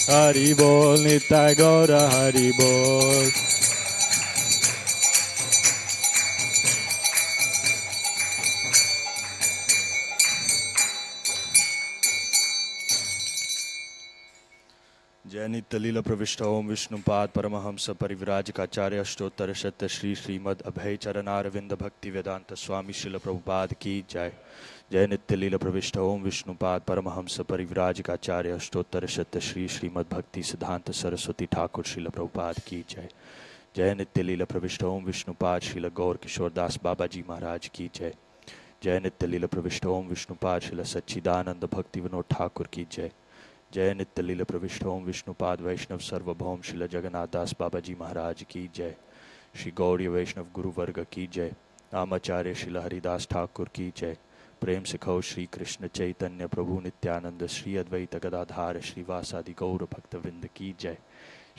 हरि बोल निताय गौर हरि बोल। जय नित्य लीला प्रविष्ट ओम विष्णुपाद परमहंस परिव्राजकाचार्य अष्टोत्तर शत श्री श्रीमद अभय चरणारविंद भक्ति वेदांत स्वामी शिल प्रभुपाद की जय। जय नित्य लीला प्रविष्ट ओम विष्णुपाद परमहंस परिव्राजकाचार्य अष्टोत्तर शत श्री श्रीमद भक्ति सिद्धांत सरस्वती ठाकुर शिल प्रभुपाद की जय। जय नित्य लीला प्रविष्ट ओम विष्णुपाद श्रील गौर किशोरदास बाबा जी महाराज की जय। जय नित्य लीला प्रविष्ट ओम विष्णुपाद श्रील सच्चिदानंद भक्ति विनोद ठाकुर की जय। जय नित्य लीला प्रविष्ट ओम विष्णुपाद वैष्णव सर्वभौम श्रील जगन्नाथ दास बाबा जी महाराज की जय। श्री गौरी वैष्णव गुरु वर्ग की जय। नामाचार्य श्रील हरिदास ठाकुर की जय। प्रेम सिखौ श्री कृष्ण चैतन्य प्रभु नित्यानंद श्री अद्वैत गदाधार श्रीवासादि गौर भक्त वृंद की जय।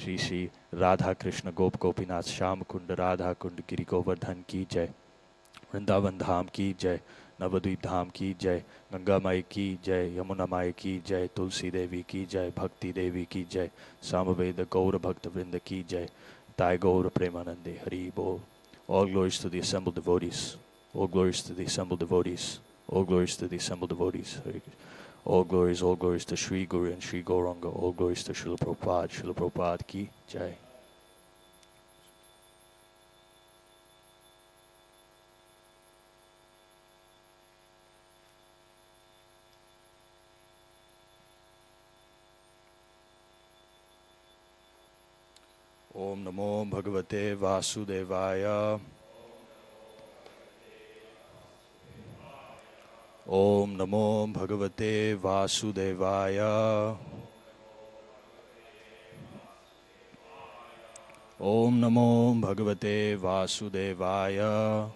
श्री श्री राधा कृष्ण गोप गोपीनाथ श्याम कुंड राधा कुंड गिरि गोवर्धन की जय। वृंदावन धाम की जय। नवद्वीप धाम की जय। गंगा माई की जय। यमुना माई की जय। तुलसी देवी की जय। भक्ति देवी की जय। सामवेद गौर भक्त वृंद की जय। ताय गौर प्रेमानंदे हरि बोल। All glories to the assembled devotees. All glories to the assembled devotees. All glories to the assembled devotees. All glories to Sri Guru and Sri Gauranga. All glories to Srila Prabhupada. Srila Prabhupada ki jai. Om Namo Bhagavate Vasudevaya. Om Namo Bhagavate Vasudevaya. Om Namo Bhagavate Vasudevaya.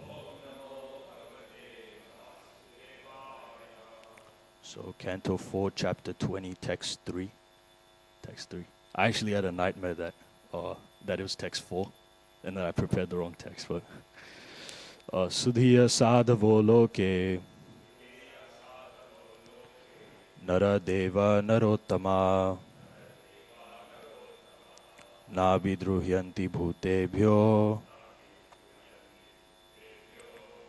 So Canto 4, Chapter 20, Text 3. Text 3. I actually had a nightmare that it was text 4, and then I prepared the wrong text. But Sudhiya sadhavo loke nara deva narottama nabhidruhyanti bhutebhyo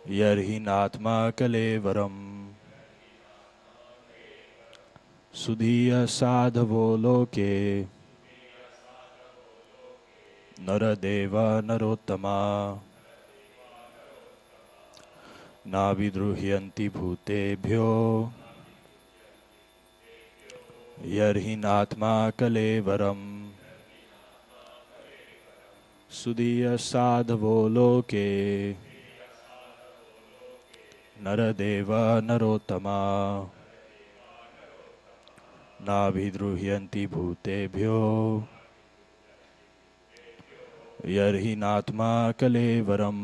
yarhinatma kalevaram. Sudhiya sadhavo loke naradeva narottama navidruhyanti bhutebhyo yarhinatma kalevaram. Sudhiya sadhavo loke naradeva narottama navidruhyanti bhutebhyo yarhinatma kalevaram.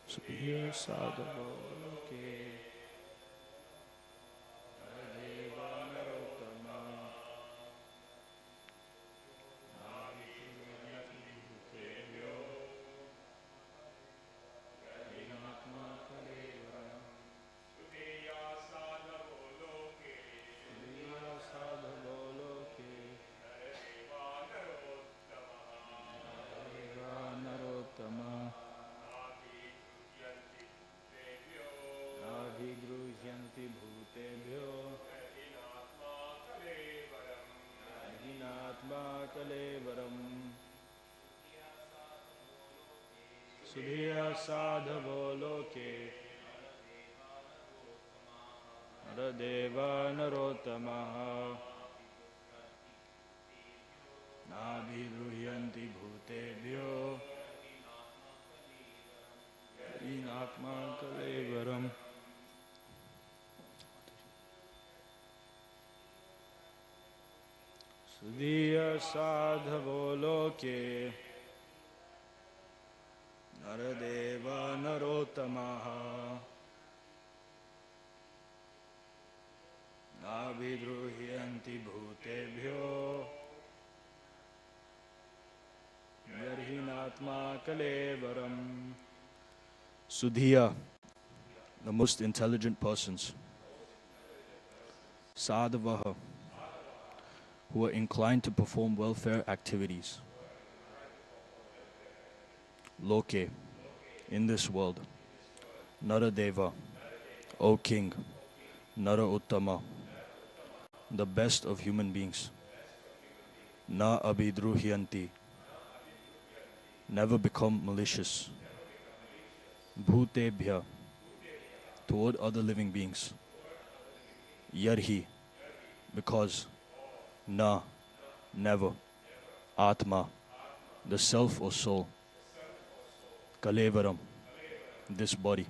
Sudhiya sadhavo loke naradeva narottama navidruhyanti bhutebhyo yarhinatma kalevaram. Sudhiya sadhavo loke narottama navidruhyanti bhutebhyo yarhinatma kalevaram. Sudhiya sadhavo loke naradeva narottama navidruhyanti bhutebhyo yarhinatma kalevaram. Sudhiya sadhavo loke naradeva narottama navidruhyanti bhutebhyo yarhinatma kalevaram. Sudhiya the most intelligent persons, sadhavaha, who are inclined to perform welfare activities, loke, in this world, naradeva, O king, nara uttama, the best of human beings, na abhidruhyanti, never become malicious, bhutebhya, toward other living beings, yarhi, because, na, never, atma, the self or soul, kalevaram, this body.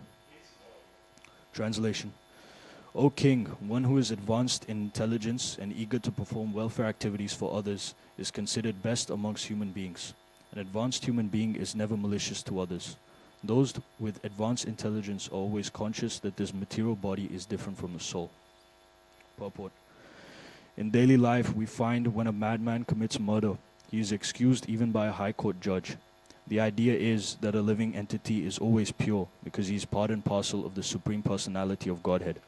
Translation. O king, one who is advanced in intelligence and eager to perform welfare activities for others is considered best amongst human beings. An advanced human being is never malicious to others. Those with advanced intelligence are always conscious that this material body is different from the soul. Purport. In daily life, we find when a madman commits murder, he is excused even by a high court judge. The idea is that a living entity is always pure because he is part and parcel of the Supreme Personality of Godhead.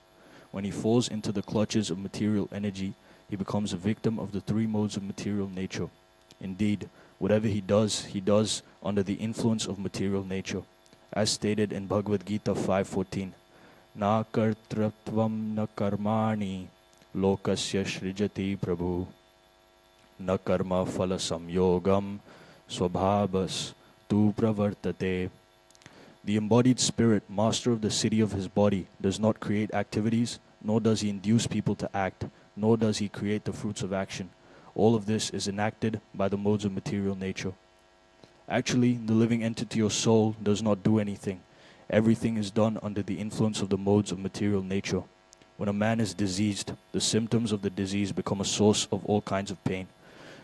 When he falls into the clutches of material energy, he becomes a victim of the three modes of material nature. Indeed, whatever he does under the influence of material nature. As stated in Bhagavad Gita 5.14, Na kartratvam na karmani lokasya srijati prabhu na karma phala samyogam swabhavas tu pravartate. The embodied spirit, master of the city of his body, does not create activities, nor does he induce people to act, nor does he create the fruits of action. All of this is enacted by the modes of material nature. Actually, the living entity or soul does not do anything. Everything is done under the influence of the modes of material nature. When a man is diseased, the symptoms of the disease become a source of all kinds of pain.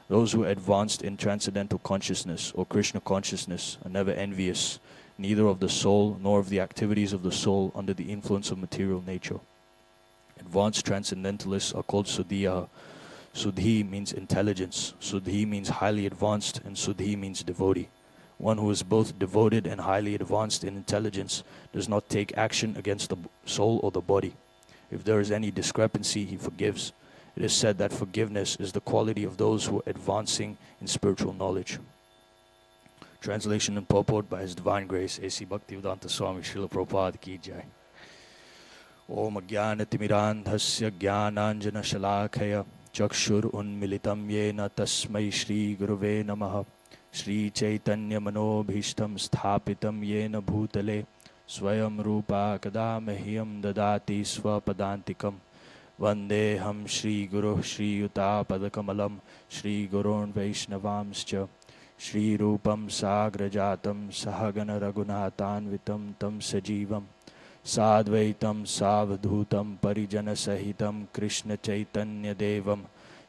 Those who are advanced in transcendental consciousness or Krishna consciousness are never envious, neither of the soul nor of the activities of the soul under the influence of material nature. Advanced transcendentalists are called Sudhiya. Sudhi means intelligence, Sudhi means highly advanced, and Sudhi means devotee. One who is both devoted and highly advanced in intelligence does not take action against the soul or the body. If there is any discrepancy, he forgives. It is said that forgiveness is the quality of those who are advancing in spiritual knowledge. Translation and purport by His Divine Grace, A.C. Bhaktivedanta Swami Srila Prabhupada Ki Jai. Om Jnanatimidandhasya Jnananjana Shalakaya Chakshur Unmilitam Yena Tasmai Shri Guruve Namaha Shri Chaitanya Manobhishtam Sthapitam Yena Bhutale Swayam Rupa Kadamahyam Dadati Swapadantikam Vandeham Shri Guru Shri Yuta Padakamalam Shri Gurun Vaishnavamscha Shri Rupam Sagrajatam Sahagana Raghunathanvitam Tam Sajivam Sadvaitam Savadhutam Parijana Sahitam Krishna Chaitanya Devam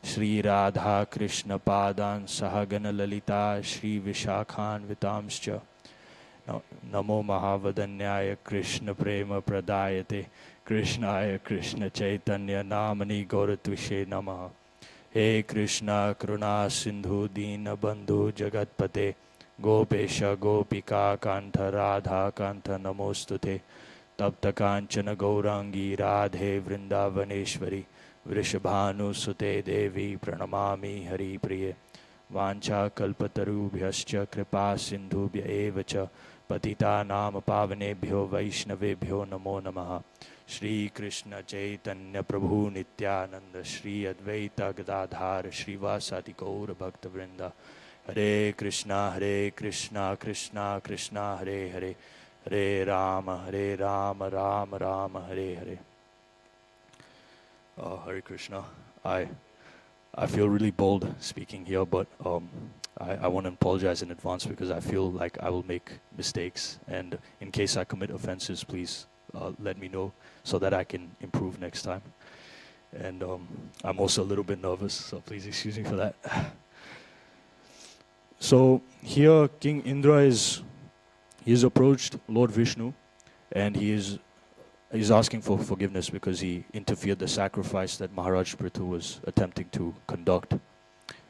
Shri Radha Krishna Padan Sahagana Lalita Shri Vishakhan Vitamscha Namo Mahavadanyaya Krishna Prema Pradayate Krishnaya Krishna Chaitanya Namani Gauratvishe Namaha. He Krishna Karuna Sindhu Dina Bandhu Jagatpate Gopesha Gopika Kantha Radha Kantha Namostute Tapta Kanchana Gaurangi Radhe Vrindavaneshwari Vrishabhanu Sute Devi Pranamami Hari Priye Vancha Kalpatarubhyascha Kripa Sindhubhya Evacha Patita Nama Pavanebhyo Vaishnavebhyo Namo Namaha. Shri Krishna Chaitanya Prabhu Nityananda Shri Advaita Gadadhar Shri Vasati Gaura Bhakta Vrinda. Hare Krishna Krishna Krishna Hare Hare Hare Rama Rama Rama Hare Hare. Hare Krishna. I feel really bold speaking here, but I want to apologize in advance because I feel like I will make mistakes, and in case I commit offenses, please let me know so that I can improve next time. And I'm also a little bit nervous, so please excuse me for that. So here King Indra he's approached Lord Vishnu, and he's asking for forgiveness because he interfered the sacrifice that Maharaj Prithu was attempting to conduct.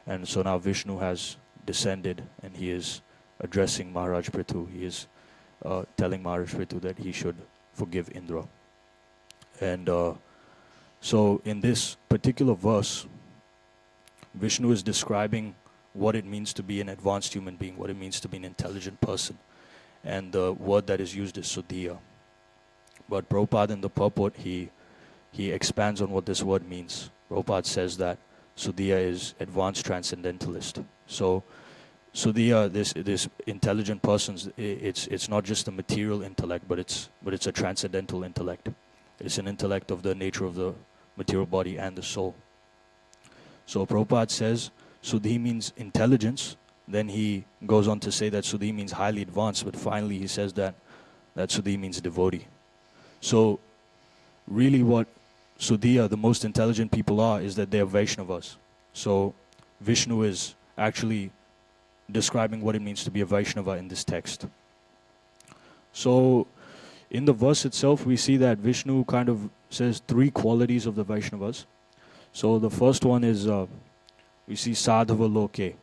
And so now Vishnu has descended and he is addressing Maharaj Prithu. He is telling Maharaj Prithu that he should forgive Indra. And so in this particular verse, Vishnu is describing what it means to be an advanced human being, what it means to be an intelligent person. And the word that is used is Sudhiya. But Prabhupada in the purport, he expands on what this word means. Prabhupada says that Sudhiya is advanced transcendentalist. So Sudhiya, this intelligent person, it's not just a material intellect, but it's a transcendental intellect. It's an intellect of the nature of the material body and the soul. So Prabhupada says Sudhi means intelligence. Then he goes on to say that Sudhi means highly advanced, but finally he says that Sudhi means devotee. So really what Sudhiya, the most intelligent people are, is that they are Vaishnavas. So Vishnu is actually describing what it means to be a Vaishnava in this text. So in the verse itself, we see that Vishnu kind of says three qualities of the Vaishnavas. So the first one is, we see Sadhava Loke,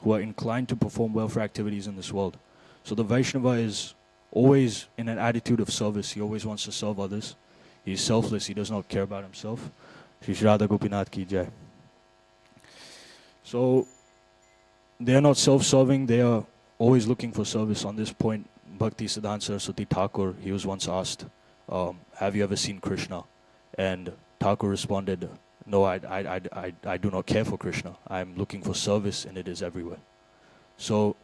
who are inclined to perform welfare activities in this world. So the Vaishnava is always in an attitude of service. He always wants to serve others. He's selfless. He does not care about himself. Shri Radha Gopinath ki jai. So they are not self-serving. They are always looking for service. On this point, Bhakti Siddhanta Saraswati Thakur, he was once asked, have you ever seen Krishna? And Thakur responded, no, I do not care for Krishna. I'm looking for service, and it is everywhere. So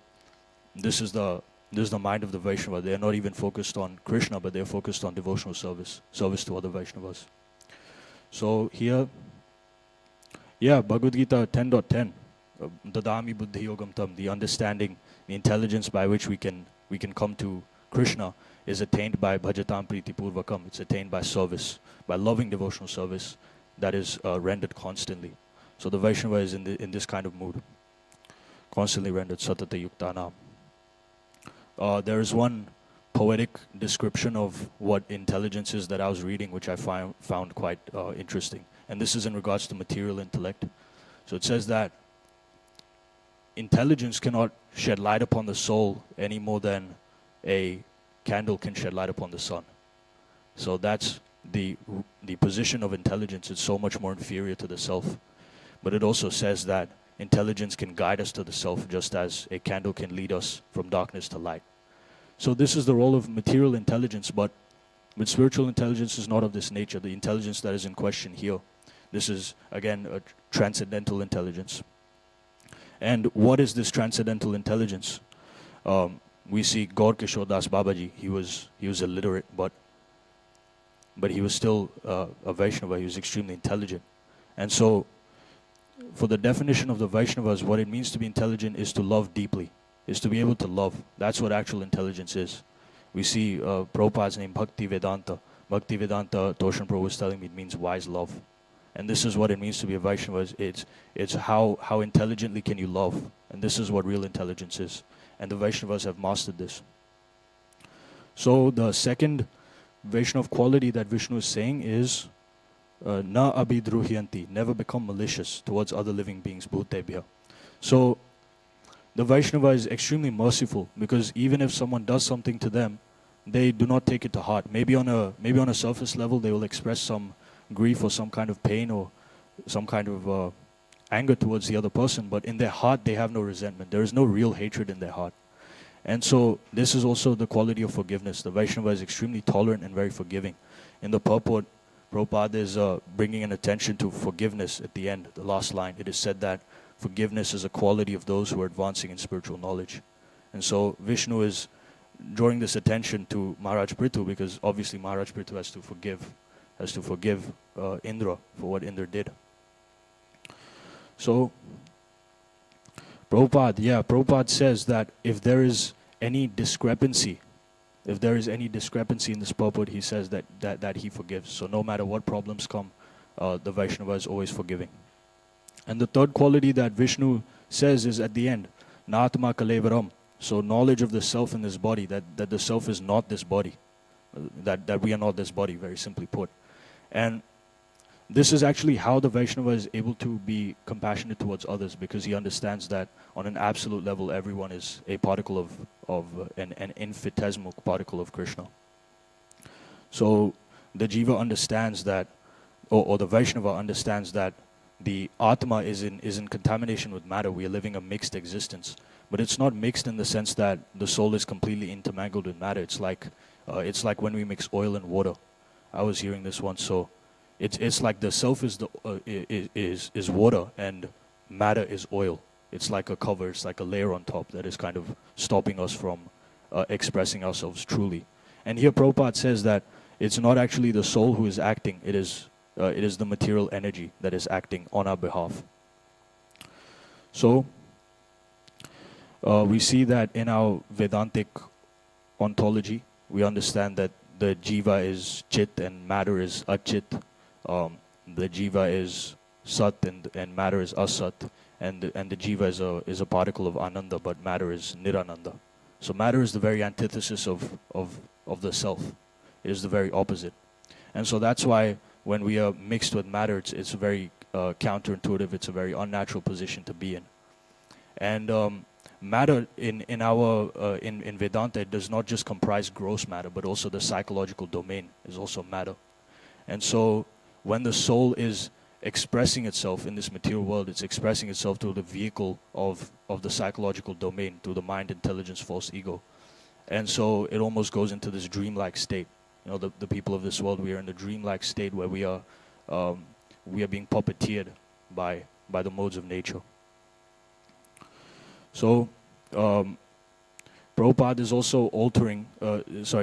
this is the mind of the Vaishnava. They are not even focused on Krishna, but they are focused on devotional service to other Vaishnavas. So here, Bhagavad Gita 10.10, Dadami Buddhi Yogam Tam, the understanding, the intelligence by which we can come to Krishna is attained by Bhajatam Priti Purvakam. It's attained by service, by loving devotional service that is rendered constantly. So the Vaishnava is in this kind of mood, constantly rendered Satata Yuktanam. There is one poetic description of what intelligence is that I was reading, which I found quite interesting. And this is in regards to material intellect. So it says that intelligence cannot shed light upon the soul any more than a candle can shed light upon the sun. So that's the position of intelligence is so much more inferior to the self. But it also says that intelligence can guide us to the self just as a candle can lead us from darkness to light. So this is the role of material intelligence, but spiritual intelligence is not of this nature. The intelligence that is in question here, this is again a transcendental intelligence. And what is this transcendental intelligence? We see Gaur Kishore Das Babaji. He was illiterate, but he was still a Vaishnava. He was extremely intelligent. And so, for the definition of the Vaishnavas, what it means to be intelligent is to love deeply, is to be able to love. That's what actual intelligence is. We see Prabhupada's name, Bhakti Vedanta. Bhakti Vedanta, Toshan Prabhu was telling me, it means wise love. And this is what it means to be a Vaishnava. It's how intelligently can you love. And this is what real intelligence is. And the Vaishnavas have mastered this. So the second Vaishnava quality that Vishnu is saying is na abhidruhyanti, never become malicious towards other living beings, bhutebhya. So the Vaishnava is extremely merciful, because even if someone does something to them, they do not take it to heart. Maybe on a surface level they will express some grief or some kind of pain or some kind of anger towards the other person, but in their heart they have no resentment. There is no real hatred in their heart. And so this is also the quality of forgiveness. The Vaishnava is extremely tolerant and very forgiving. In the purport, Prabhupada is bringing an attention to forgiveness at the end, the last line. It is said that forgiveness is a quality of those who are advancing in spiritual knowledge. And so Vishnu is drawing this attention to Maharaj Prithu, because obviously Maharaj Prithu has to forgive Indra for what Indra did. So Prabhupada says that if there is any discrepancy in this purport, he says that he forgives. So no matter what problems come, the Vaishnava is always forgiving. And the third quality that Vishnu says is at the end, Natma Kalevaram. So knowledge of the self in this body, that the self is not this body, that we are not this body, very simply put. And this is actually how the Vaishnava is able to be compassionate towards others, because he understands that on an absolute level, everyone is a particle of an infinitesimal particle of Krishna. So the Jiva understands that, or the Vaishnava understands that the Atma is in contamination with matter. We are living a mixed existence. But it's not mixed in the sense that the soul is completely intermingled with matter. It's like when we mix oil and water. I was hearing this once. So it's like the self is water and matter is oil. It's like a cover. It's like a layer on top that is kind of stopping us from expressing ourselves truly. And here Prabhupada says that it's not actually the soul who is acting. It is the material energy that is acting on our behalf. So we see that in our Vedantic ontology, we understand that the Jiva is Chit and matter is Achit. The Jiva is Sat and matter is Asat. And the Jiva is a particle of Ananda, but matter is Nirananda. So matter is the very antithesis of the self. It is the very opposite. And so that's why when we are mixed with matter, it's very counterintuitive. It's a very unnatural position to be in. And matter in Vedanta, it does not just comprise gross matter, but also the psychological domain is also matter. And so when the soul is expressing itself in this material world, it's expressing itself through the vehicle of the psychological domain, through the mind, intelligence, false ego. And so it almost goes into this dreamlike state. You know, the people of this world, we are in the dreamlike state where we are being puppeteered by the modes of nature. So Prabhupada is also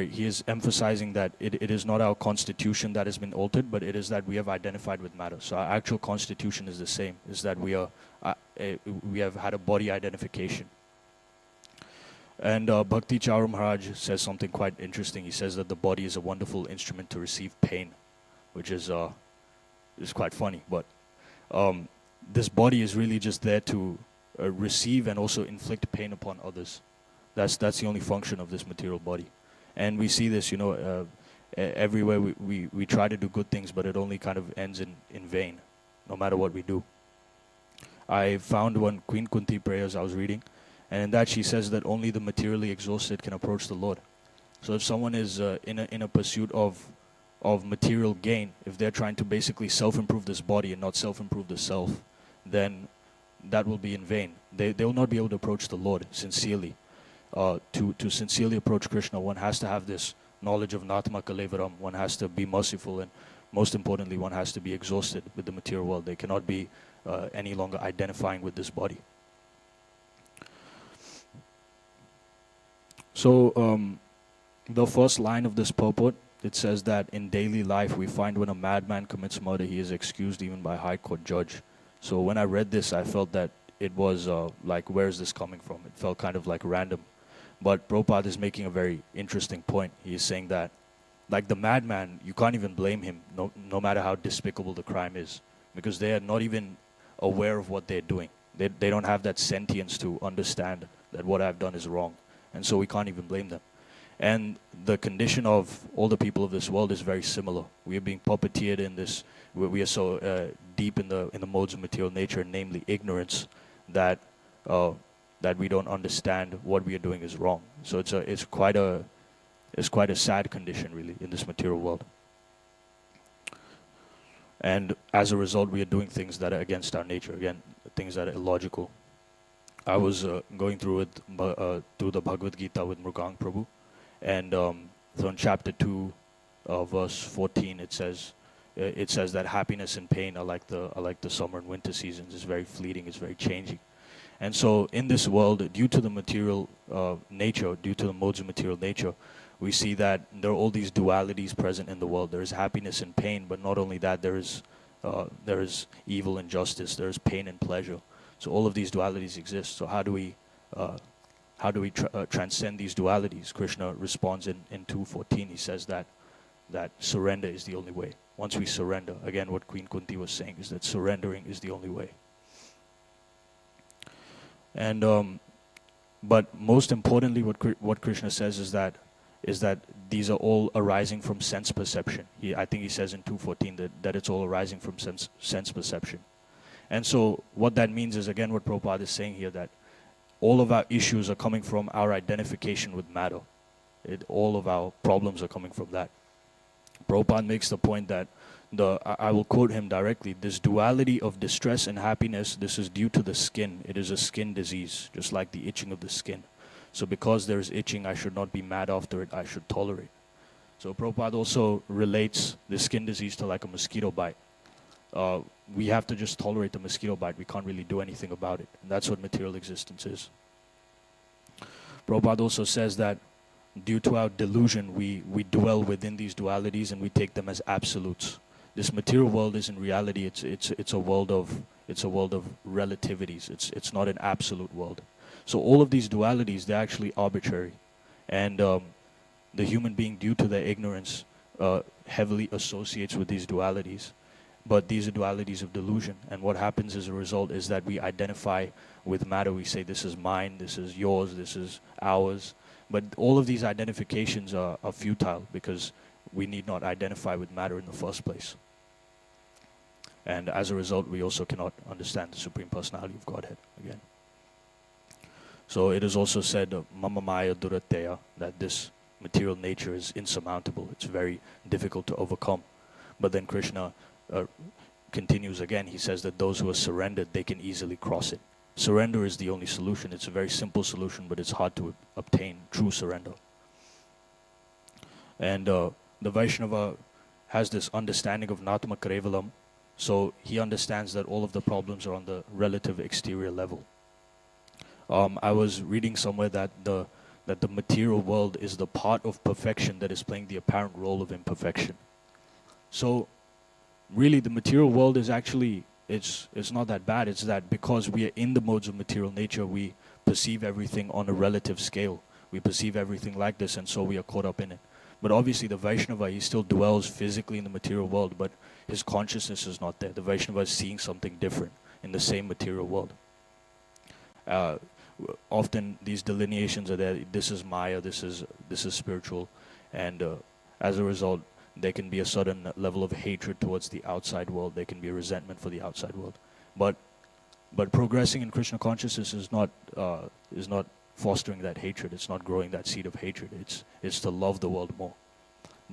he is emphasizing that it is not our constitution that has been altered, but it is that we have identified with matter. So our actual constitution is the same, is that we have had a body identification. And Bhakti Charu Maharaj says something quite interesting. He says that the body is a wonderful instrument to receive pain, which is quite funny. But this body is really just there to receive and also inflict pain upon others. That's the only function of this material body. And we see this, everywhere we try to do good things, but it only kind of ends in vain, no matter what we do. I found one Queen Kunti prayers I was reading, and in that she says that only the materially exhausted can approach the Lord. So if someone is in a pursuit of material gain, if they're trying to basically self-improve this body and not self-improve the self, then that will be in vain. They will not be able to approach the Lord sincerely. To sincerely approach Krishna, one has to have this knowledge of Natma Kalevaram. One has to be merciful, and most importantly, one has to be exhausted with the material world. They cannot be any longer identifying with this body. So the first line of this purport, it says that in daily life we find when a madman commits murder, he is excused even by high court judge. So when I read this, I felt that it was like, where is this coming from? It felt kind of like random. But Prabhupada is making a very interesting point. He is saying that, like the madman, you can't even blame him, no matter how despicable the crime is, because they are not even aware of what they're doing. They don't have that sentience to understand that what I've done is wrong. And so we can't even blame them. And the condition of all the people of this world is very similar. We are being puppeteered in this. We are so deep in the modes of material nature, namely ignorance, that we don't understand what we are doing is wrong. So it's quite a sad condition, really, in this material world. And as a result, we are doing things that are against our nature. Again, things that are illogical. I was going through the Bhagavad Gita with Mrugang Prabhu, and so in chapter 2, verse 14, it says that happiness and pain are like the summer and winter seasons. It's very fleeting. It's very changing. And so in this world, due to the material nature, due to the modes of material nature, we see that there are all these dualities present in the world. There is happiness and pain, but not only that, there is evil and justice. There is pain and pleasure. So all of these dualities exist. So how do we transcend these dualities? Krishna responds in 2:14. He says that surrender is the only way. Once we surrender, again, what Queen Kunti was saying is that surrendering is the only way. And but most importantly, what Krishna says is that these are all arising from sense perception. I think he says in 2:14 that it's all arising from sense perception. And so what that means is, again, what Prabhupada is saying here, that all of our issues are coming from our identification with matter. All of our problems are coming from that. Prabhupada makes the point that I will quote him directly, this duality of distress and happiness, this is due to the skin. It is a skin disease, just like the itching of the skin. So because there is itching, I should not be mad after it, I should tolerate. So Prabhupada also relates the skin disease to like a mosquito bite. We have to just tolerate the mosquito bite. We can't really do anything about it. And that's what material existence is. Prabhupada also says that due to our delusion, we dwell within these dualities and we take them as absolutes. This material world is in reality, it's a world of relativities. It's not an absolute world. So all of these dualities, they're actually arbitrary. And the human being, due to their ignorance, heavily associates with these dualities. But these are dualities of delusion. And what happens as a result is that we identify with matter. We say, this is mine, this is yours, this is ours. But all of these identifications are futile because we need not identify with matter in the first place. And as a result, we also cannot understand the Supreme Personality of Godhead again. So it is also said, Mama Maya Durateya, that this material nature is insurmountable. It's very difficult to overcome. But then Krishna continues again. He says that those who are surrendered, they can easily cross it. Surrender is the only solution. It's a very simple solution, but it's hard to obtain true surrender. And the Vaishnava has this understanding of Natma Kevalam, so he understands that all of the problems are on the relative exterior level. I was reading somewhere that the material world is the part of perfection that is playing the apparent role of imperfection. So really the material world is actually, it's not that bad. It's that because we are in the modes of material nature, we perceive everything on a relative scale. We perceive everything like this, and so we are caught up in it. But obviously the Vaishnava, he still dwells physically in the material world, but his consciousness is not there. The Vaishnava is seeing something different in the same material world. Often these delineations are there. This is Maya, this is spiritual, and as a result, there can be a certain level of hatred towards the outside world. There can be a resentment for the outside world. But progressing in Krishna consciousness is not fostering that hatred. It's not growing that seed of hatred. It's to love the world more.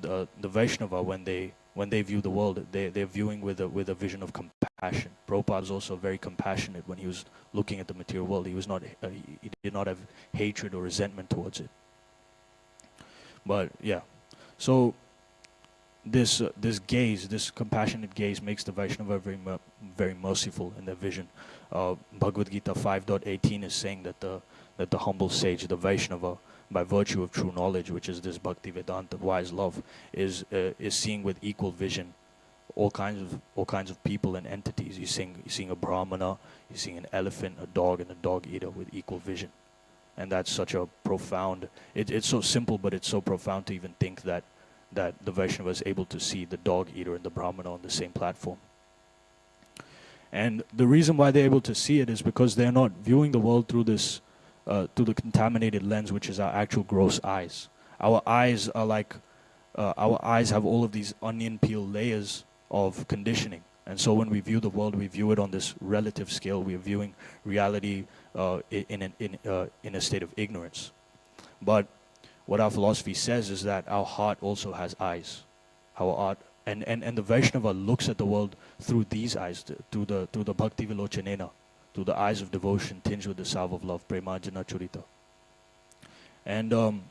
The Vaishnava, when they view the world, they're viewing with a vision of compassion. Prabhupada was also very compassionate when he was looking at the material world. He did not have hatred or resentment towards it. But yeah, so this gaze, this compassionate gaze, makes the Vaishnava very merciful in their vision. Bhagavad Gita 5.18 is saying that the humble sage, the Vaishnava, by virtue of true knowledge, which is this Bhakti Vedanta, wise love, is seeing with equal vision all kinds of people and entities. He's seeing a Brahmana, he's seeing an elephant, a dog, and a dog eater with equal vision. And that's such a profound, it's so simple, but it's so profound to even think that the Vaishnava is able to see the dog eater and the Brahmana on the same platform. And the reason why they're able to see it is because they're not viewing the world through this, through the contaminated lens, which is our actual gross eyes. Our eyes are like, our eyes have all of these onion peel layers of conditioning. And so when we view the world, we view it on this relative scale. We are viewing reality in a state of ignorance. But what our philosophy says is that our heart also has eyes. Our heart, and the Vaishnava looks at the world through these eyes, through the Bhakti Vilochanena, through the eyes of devotion tinged with the salve of love, Premanjana Churita. And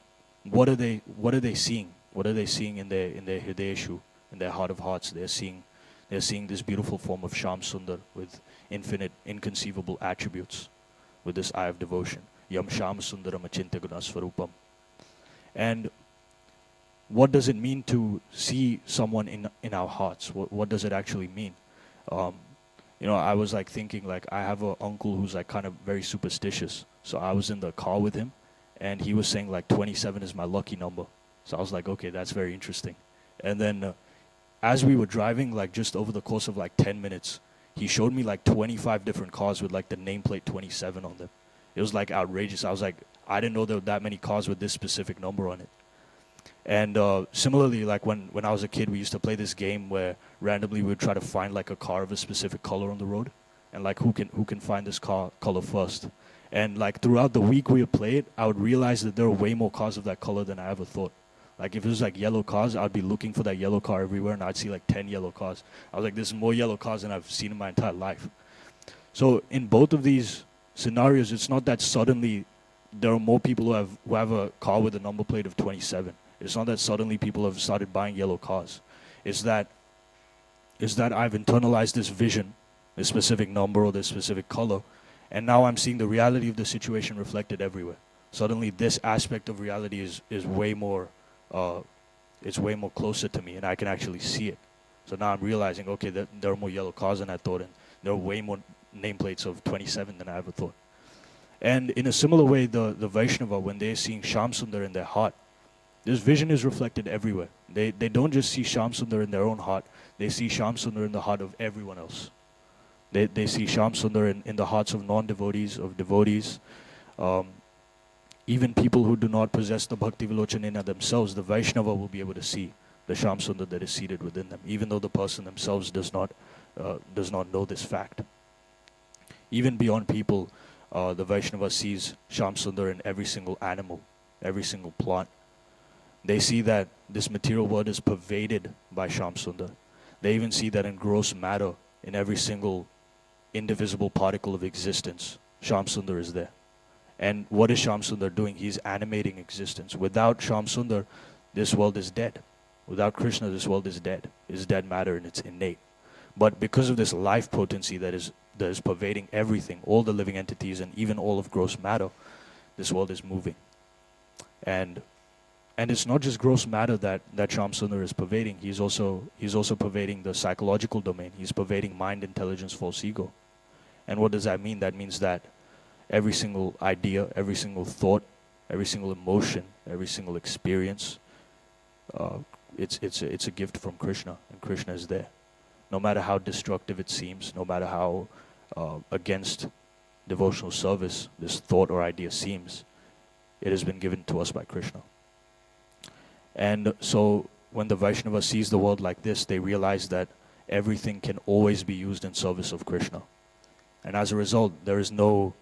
what are they seeing? What are they seeing in their Hridayeshu, in their heart of hearts? They're seeing this beautiful form of Sham Sundar with infinite, inconceivable attributes, with this eye of devotion. Yam Sham Sundaram Achintya Guna Swarupam. And what does it mean to see someone in our hearts? What does it actually mean? I was like thinking, like, I have an uncle who's like kind of very superstitious. So I was in the car with him, and he was saying like 27 is my lucky number. So I was like, okay, that's very interesting. And then as we were driving, like just over the course of like 10 minutes, he showed me like 25 different cars with like the nameplate 27 on them. It was like outrageous. I was like, I didn't know there were that many cars with this specific number on it. And similarly, like when I was a kid, we used to play this game where randomly we would try to find like a car of a specific color on the road, and like who can find this color first. And like throughout the week we would play it, I would realize that there were way more cars of that color than I ever thought. Like if it was like yellow cars, I'd be looking for that yellow car everywhere, and I'd see like 10 yellow cars. I was like, this is more yellow cars than I've seen in my entire life. So in both of these scenarios, it's not that suddenly there are more people who have a car with a number plate of 27. It's not that suddenly people have started buying yellow cars. It's that I've internalized this vision, this specific number or this specific color, and now I'm seeing the reality of the situation reflected everywhere. Suddenly this aspect of reality is way more, it's way more closer to me, and I can actually see it. So now I'm realizing, okay, there are more yellow cars than I thought, and there are way more nameplates of 27 than I ever thought. And in a similar way, the Vaishnava, when they're seeing Shyam Sundar in their heart, this vision is reflected everywhere. They don't just see Shyam Sundar in their own heart, they see Shyam Sundar in the heart of everyone else. They see Shyam Sundar in the hearts of non-devotees, of devotees, even people who do not possess the Bhakti Vilochanena themselves. The Vaishnava will be able to see the Shyam Sundar that is seated within them, even though the person themselves does not know this fact. Even beyond people, the Vaishnava sees Shyam Sundar in every single animal, every single plant. They see that this material world is pervaded by Shyam Sundar. They even see that in gross matter, in every single indivisible particle of existence, Shyam Sundar is there. And what is Shyam Sundar doing? He's animating existence. Without Shyam Sundar, this world is dead. Without Krishna, this world is dead. It's dead matter and it's innate. But because of this life potency that is pervading everything, all the living entities and even all of gross matter, this world is moving. And it's not just gross matter that Shyam Sundar is pervading. He's also pervading the psychological domain. He's pervading mind, intelligence, false ego. And what does that mean? That means that every single idea, every single thought, every single emotion, every single experience, it's a gift from Krishna, and Krishna is there. No matter how destructive it seems, no matter how against devotional service this thought or idea seems, it has been given to us by Krishna. And so when the Vaishnava sees the world like this, they realize that everything can always be used in service of Krishna. And as a result, there is no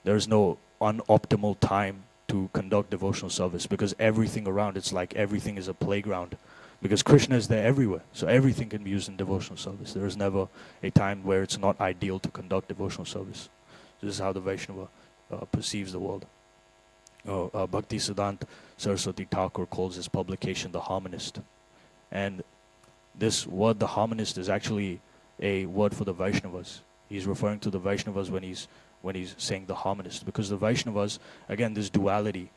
unoptimal time to conduct devotional service, because everything around, it's like everything is a playground, because Krishna is there everywhere. So everything can be used in devotional service. There is never a time where it's not ideal to conduct devotional service. This is how the Vaishnava perceives the world. Bhakti Siddhant Saraswati Thakur calls his publication The Harmonist. And this word, The Harmonist, is actually a word for the Vaishnavas. He's referring to the Vaishnavas when he's saying the harmonist, because the Vaishnavas, again, this duality,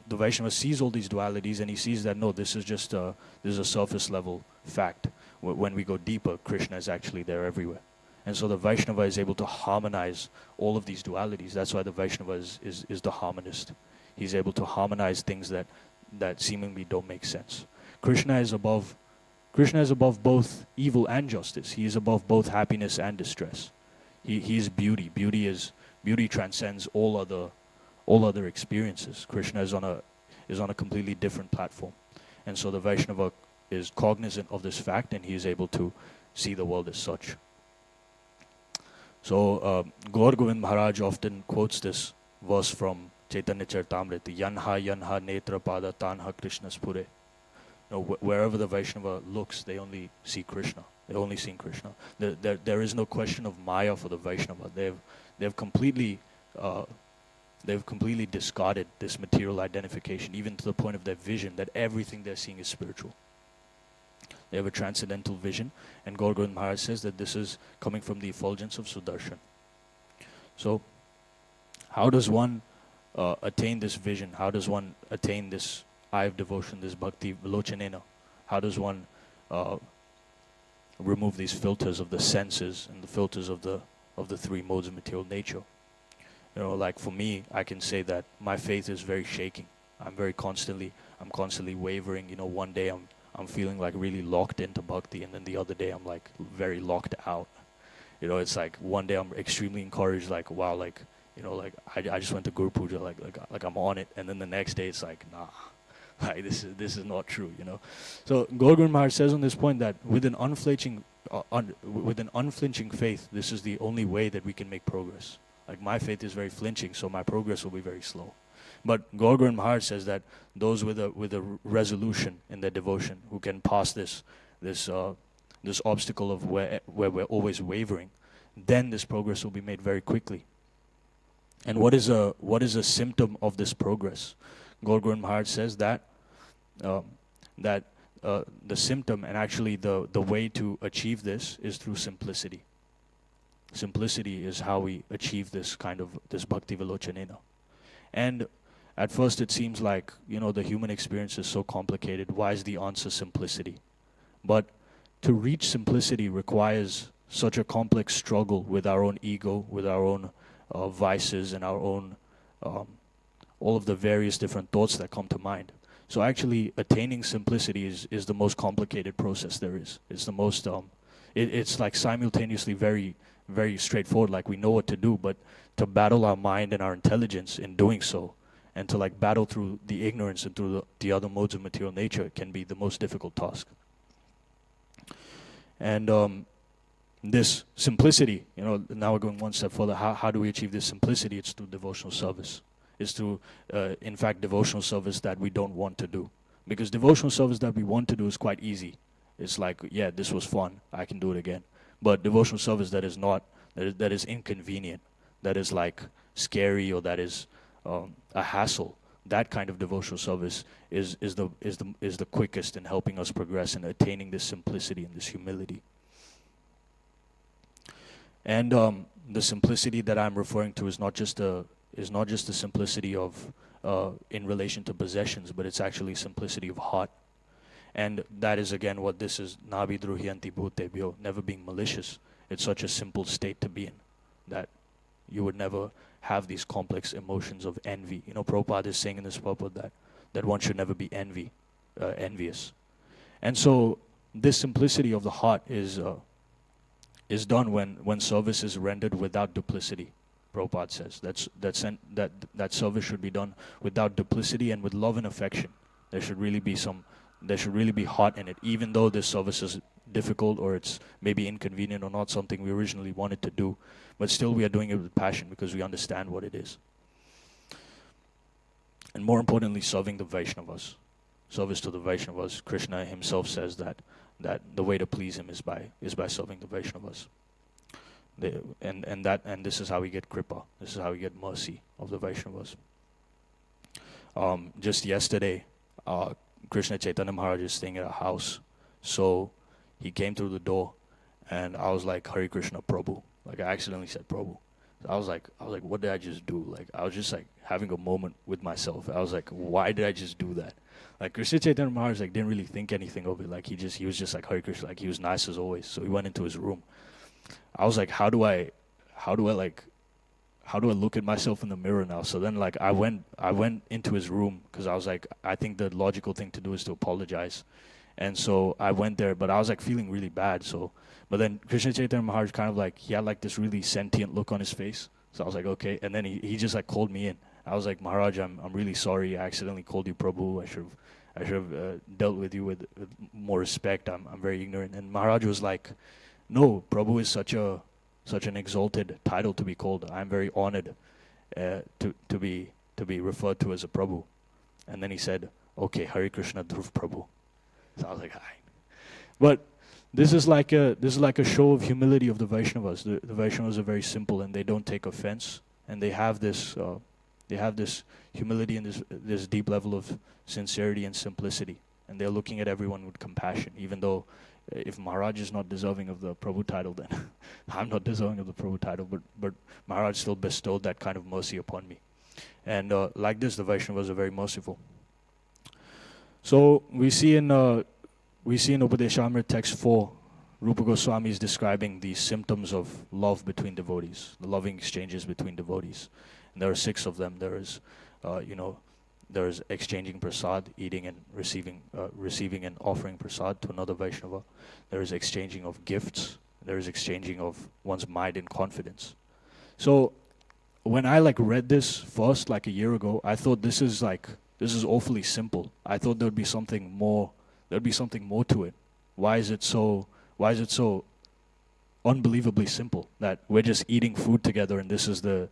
the Vaishnava sees all these dualities, and he sees that no, this is just this is a surface level fact. When we go deeper, Krishna is actually there everywhere. And so the Vaishnava is able to harmonize all of these dualities. That's why the Vaishnava is the harmonist. He's able to harmonize things that seemingly don't make sense. Krishna is above both evil and justice. He is above both happiness and distress. He is beauty. Beauty transcends all other experiences. Krishna is on a completely different platform. And so the Vaishnava is cognizant of this fact, and he is able to see the world as such. So Gaur Govind Maharaj often quotes this verse from Chaitanya Charitamrita, Yanha Yanha Netra Pada Tanha Krishna Spure. Wherever the Vaishnava looks, they only see Krishna. They only see Krishna. There is no question of Maya for the Vaishnava. They've completely discarded this material identification, even to the point of their vision that everything they're seeing is spiritual. They have a transcendental vision, and Gaur Govind Maharaj says that this is coming from the effulgence of Sudarshan. So, how does one attain this vision? How does one attain this eye of devotion, this bhakti vilochanena? How does one remove these filters of the senses and the filters of the three modes of material nature? Like for me, I can say that my faith is very shaking. I'm constantly wavering. One day I'm feeling like really locked into bhakti, and then the other day I'm like very locked out. It's like one day I'm extremely encouraged, like wow, like I just went to Guru Puja, like I'm on it, and then the next day it's like nah, like this is not true, So Gaur Govind Maharaj says on this point that with an unflinching faith, this is the only way that we can make progress. Like my faith is very flinching, so my progress will be very slow. But Gaur Govind Maharaj says that those with a resolution in their devotion, who can pass this obstacle of where we're always wavering, then this progress will be made very quickly. And what is a symptom of this progress? Gaur Govind Maharaj says that the symptom, and actually the way to achieve this, is through simplicity. Simplicity is how we achieve this bhakti vilochanena. And at first it seems like, the human experience is so complicated. Why is the answer simplicity? But to reach simplicity requires such a complex struggle with our own ego, with our own vices, and our own all of the various different thoughts that come to mind. So actually attaining simplicity is the most complicated process there is. It's the most, it's like simultaneously very, very straightforward, like we know what to do, but to battle our mind and our intelligence in doing so, and to like battle through the ignorance and through the other modes of material nature, can be the most difficult task. And this simplicity, now we're going one step further. How do we achieve this simplicity? It's through devotional service. It's through, in fact, devotional service that we don't want to do. Because devotional service that we want to do is quite easy. It's like, yeah, this was fun, I can do it again. But devotional service that is not, that is inconvenient, that is like scary, or that is a hassle, that kind of devotional service is the quickest in helping us progress in attaining this simplicity and this humility. And the simplicity that I'm referring to is not just the simplicity of in relation to possessions, but it's actually simplicity of heart. And that is again what this is, nabi druhyanti bhutebhyo, never being malicious. It's such a simple state to be in, that you would never have these complex emotions of envy. Prabhupada is saying in this purport that one should never be envious. And so this simplicity of the heart is done when service is rendered without duplicity. Prabhupada says that service should be done without duplicity and with love and affection. There should really be heart in it, even though this service is difficult, or it's maybe inconvenient, or not something we originally wanted to do, but still we are doing it with passion because we understand what it is. And more importantly, serving the Vaishnavas. Service to the Vaishnavas. Krishna himself says that the way to please him is by serving the Vaishnavas. And this is how we get kripa. This is how we get mercy of the Vaishnavas. Just yesterday, Krishna Chaitanya Maharaj is staying at a house, so he came through the door, and I was like, Hare Krishna Prabhu. Like, I accidentally said Prabhu. I was like, what did I just do? Like, I was just like having a moment with myself. I was like, why did I just do that? Like, Krishna Chaitanya Maharaj like didn't really think anything of it. Like, he was just like Hare Krishna. Like, he was nice as always. So he went into his room. I was like, how do I look at myself in the mirror now? So then like I went into his room, because I was like, I think the logical thing to do is to apologize. And so I went there, but I was like feeling really bad. But then Krishna Chaitanya Maharaj kind of like, he had like this really sentient look on his face. So I was like, okay. And then he just like called me in. I was like, Maharaj, I'm really sorry. I accidentally called you Prabhu. I should have dealt with you with more respect. I'm very ignorant. And Maharaj was like, no, Prabhu is such an exalted title to be called. I'm very honored to be referred to as a Prabhu. And then he said, okay, Hare Krishna Dhruv Prabhu. So I was like, hi. But this is like a show of humility of the Vaishnavas. The Vaishnavas are very simple, and they don't take offense, and they have this humility and this deep level of sincerity and simplicity, and they're looking at everyone with compassion. Even though if Maharaj is not deserving of the Prabhu title, then I'm not deserving of the Prabhu title, but Maharaj still bestowed that kind of mercy upon me. And like this, the Vaishnavas are very merciful. So we see in Upadeshamrita text 4, Rupa Goswami is describing the symptoms of love between devotees, the loving exchanges between devotees. And there are 6 of them. There is, there is exchanging prasad, eating and receiving and offering prasad to another Vaishnava. There is exchanging of gifts. There is exchanging of one's mind and confidence. So when I like read this first like a year ago, I thought this is awfully simple. I thought there'd be something more to it. Why is it so unbelievably simple, that we're just eating food together, and this is the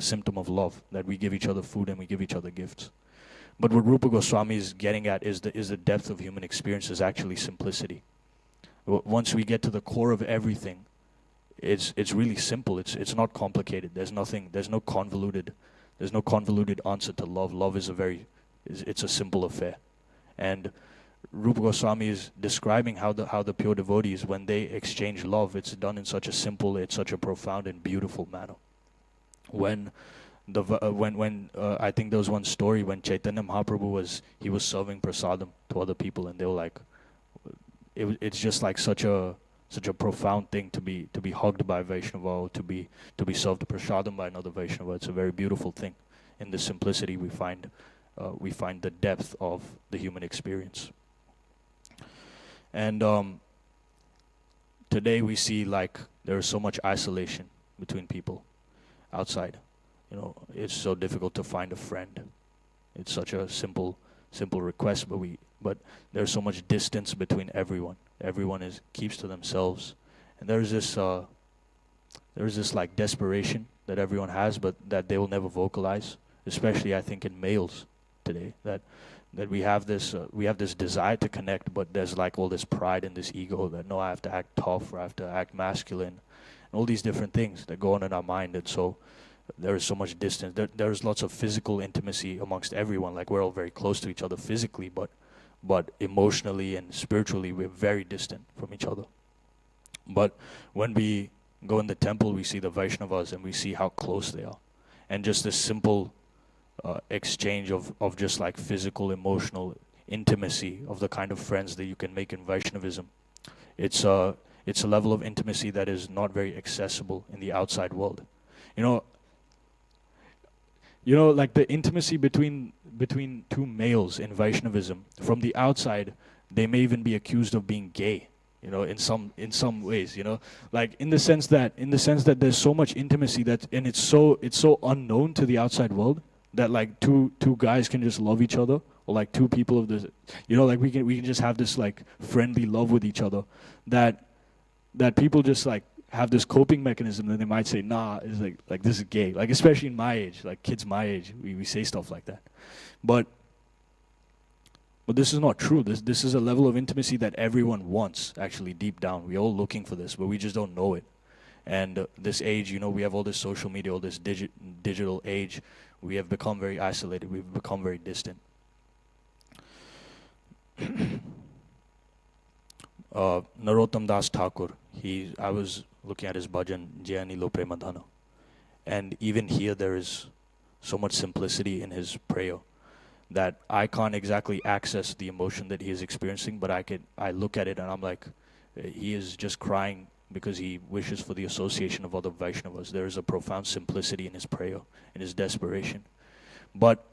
symptom of love, that we give each other food and we give each other gifts. But what Rupa Goswami is getting at is the depth of human experience is actually simplicity. Once we get to the core of everything, it's really simple. It's not complicated. There's no convoluted answer to love. Love is it's a simple affair. And Rupa Goswami is describing how the pure devotees, when they exchange love, it's done in such a simple, it's such a profound and beautiful manner. When I think there was one story when Chaitanya Mahaprabhu was serving prasadam to other people, and they were like, it's just like such a profound thing to be hugged by a Vaishnava, or to be served prasadam by another Vaishnava. It's a very beautiful thing. In the simplicity we find the depth of the human experience. And today we see like there is so much isolation between people outside. It's so difficult to find a friend. It's such a simple request, but there's so much distance between everyone. Everyone keeps to themselves, and there's this like desperation that everyone has, but that they will never vocalize. Especially, I think, in males today, that we have this desire to connect, but there's like all this pride and this ego that no, I have to act tough, or I have to act masculine, and all these different things that go on in our mind. And so there is so much distance. There's lots of physical intimacy amongst everyone. Like, we're all very close to each other physically, but emotionally and spiritually we're very distant from each other. But when we go in the temple, we see the Vaishnavas and we see how close they are, and just this simple exchange of just like physical, emotional intimacy of the kind of friends that you can make in Vaishnavism. It's a level of intimacy that is not very accessible in the outside world. Like the intimacy between two males in Vaishnavism, from the outside, they may even be accused of being gay, in some ways, like in the sense that there's so much intimacy and it's so unknown to the outside world, that like two guys can just love each other, or like two people of this, like we can just have this like friendly love with each other, that people just like have this coping mechanism that they might say, nah, is like this is gay. Like, especially in my age, like kids my age, we say stuff like that. But this is not true. This is a level of intimacy that everyone wants, actually, deep down. We're all looking for this, but we just don't know it. And this age, we have all this social media, all this digital age. We have become very isolated. We've become very distant. Narottam Das Thakur, I was looking at his bhajan, Jayani Lo Premadhana, and even here there is so much simplicity in his prayer that I can't exactly access the emotion that he is experiencing, but I look at it and I'm like, he is just crying because he wishes for the association of other Vaishnavas. There is a profound simplicity in his prayer, in his desperation. But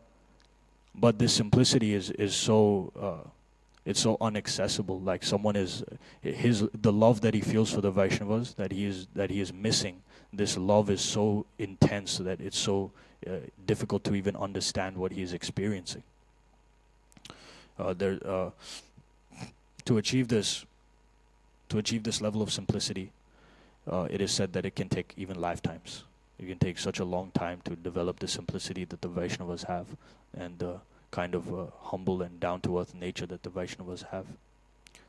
this simplicity is so it's so inaccessible. Like, someone the love that he feels for the Vaishnavas, that he is missing. This love is so intense that it's so difficult to even understand what he is experiencing. To achieve this level of simplicity, it is said that it can take even lifetimes. It can take such a long time to develop the simplicity that the Vaishnavas have, and the kind of humble and down-to-earth nature that the Vaishnavas have.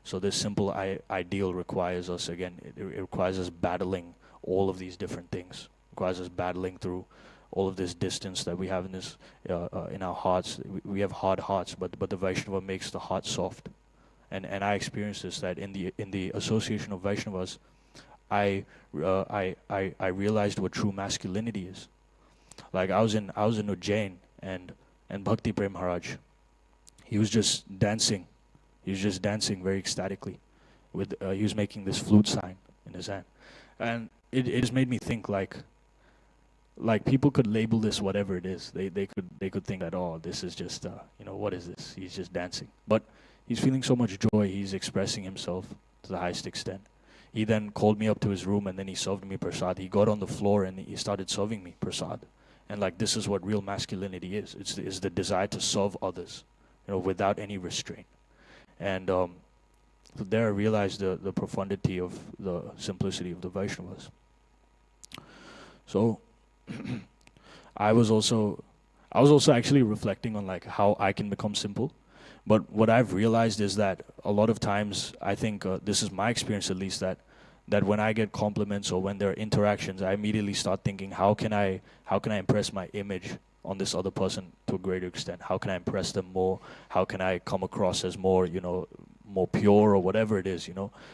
So this simple ideal requires us, again, it requires us battling all of these different things. It requires us battling through all of this distance that we have in our hearts. We have hard hearts, but the Vaishnava makes the heart soft. And I experienced this, that in the association of Vaishnavas, I realized what true masculinity is. Like, I was in Ujjain, and Bhakti Prem Maharaj, he was just dancing. He was just dancing very ecstatically. He was making this flute sign in his hand, and it just made me think, like people could label this whatever it is. They could think that, oh, this is just what is this? He's just dancing, but he's feeling so much joy. He's expressing himself to the highest extent. He then called me up to his room, and then he served me prasad. He got on the floor and he started serving me prasad. And like, this is what real masculinity is. It's the desire to serve others, without any restraint. And So there I realized the profundity of the simplicity of the Vaishnavas. So I was also actually reflecting on like how I can become simple. But what I've realized is that a lot of times, I think this is my experience at least, that when I get compliments or when there are interactions, I immediately start thinking, how can I impress my image on this other person to a greater extent? How can I impress them more? How can I come across as more, more pure or whatever it is,